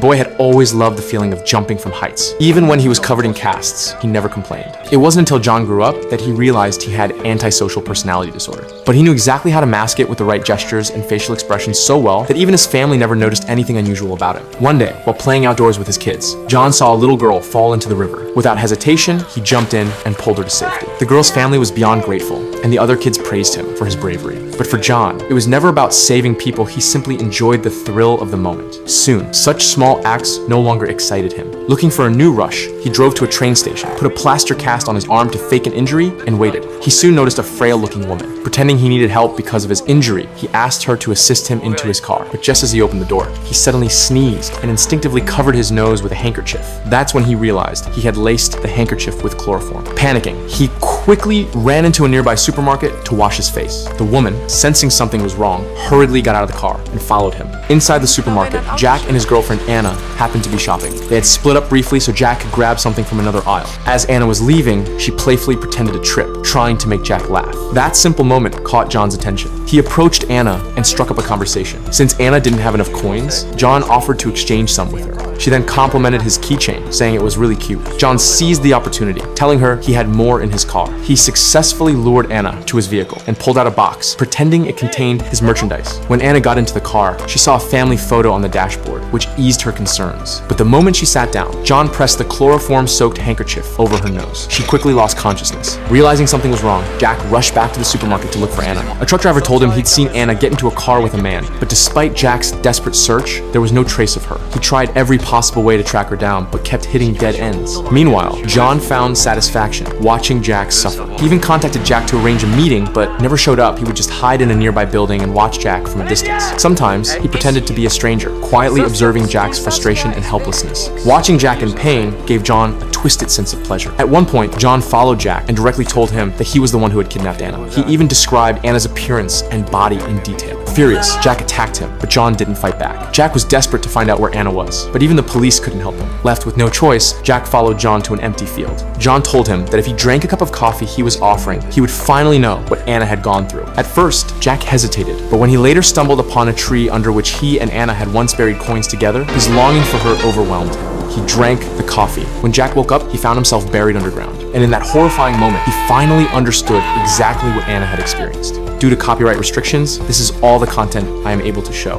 boy had always loved the feeling of jumping from heights. Even when he was covered in casts, he never complained. It wasn't until John grew up that he realized he had antisocial personality disorder. But he knew exactly how to mask it with the right gestures and facial expressions so well that even his family never noticed anything unusual about him. One day, while playing outdoors with his kids, John saw a little girl fall into the river. Without hesitation, he jumped in and pulled her to safety. The girl's family was beyond grateful, and the other kids praised him for his bravery. But for John, it was never about saving people. He simply enjoyed the thrill of the moment. Soon, such small acts no longer excited him. Looking for a new rush, he drove to a train station, put a plaster cast on his arm to fake an injury, and waited. He soon noticed a frail-looking woman. Pretending he needed help because of his injury, he asked her to assist him into his car. But just as he opened the door, he suddenly sneezed and instinctively covered his nose with a handkerchief. That's when he realized he had laced the handkerchief with chloroform. Panicking, he quickly ran into a nearby supermarket to wash his face. The woman, sensing something was wrong, hurriedly got out of the car and followed him. Inside the supermarket, Jack and his girlfriend Anna happened to be shopping. They had split up briefly so Jack could grab something from another aisle. As Anna was leaving, she playfully pretended to trip, trying to make Jack laugh. That simple moment caught John's attention. He approached Anna and struck up a conversation. Since Anna didn't have enough coins, John offered to exchange some with her. She then complimented his keychain, saying it was really cute. John seized the opportunity, telling her he had more in his car. He successfully lured Anna to his vehicle and pulled out a box, pretending it contained his merchandise. When Anna got into the car, she saw a family photo on the dashboard, which eased her concerns. But the moment she sat down, John pressed the chloroform-soaked handkerchief over her nose. She quickly lost consciousness. Realizing something was wrong, Jack rushed back to the supermarket to look for Anna. A truck driver told him he'd seen Anna get into a car with a man, but despite Jack's desperate search, there was no trace of her. He tried every possible way to track her down, but kept hitting dead ends. Meanwhile, John found satisfaction watching Jack suffer. He even contacted Jack to arrange a meeting, but never showed up. He would just hide in a nearby building and watch Jack from a distance. Sometimes, he pretended to be a stranger, quietly observing Jack's frustration and helplessness. Watching Jack in pain gave John a twisted sense of pleasure. At one point, John followed Jack and directly told him that he was the one who had kidnapped Anna. He even described Anna's appearance and body in detail. Furious, Jack attacked him, but John didn't fight back. Jack was desperate to find out where Anna was, but even the police couldn't help him. Left with no choice, Jack followed John to an empty field. John told him that if he drank a cup of coffee he was offering, he would finally know what Anna had gone through. At first, Jack hesitated, but when he later stumbled upon a tree under which he and Anna had once buried coins together, his longing for her overwhelmed him. He drank the coffee. When Jack woke up, he found himself buried underground. And in that horrifying moment, he finally understood exactly what Anna had experienced. Due to copyright restrictions, this is all the content I am able to show.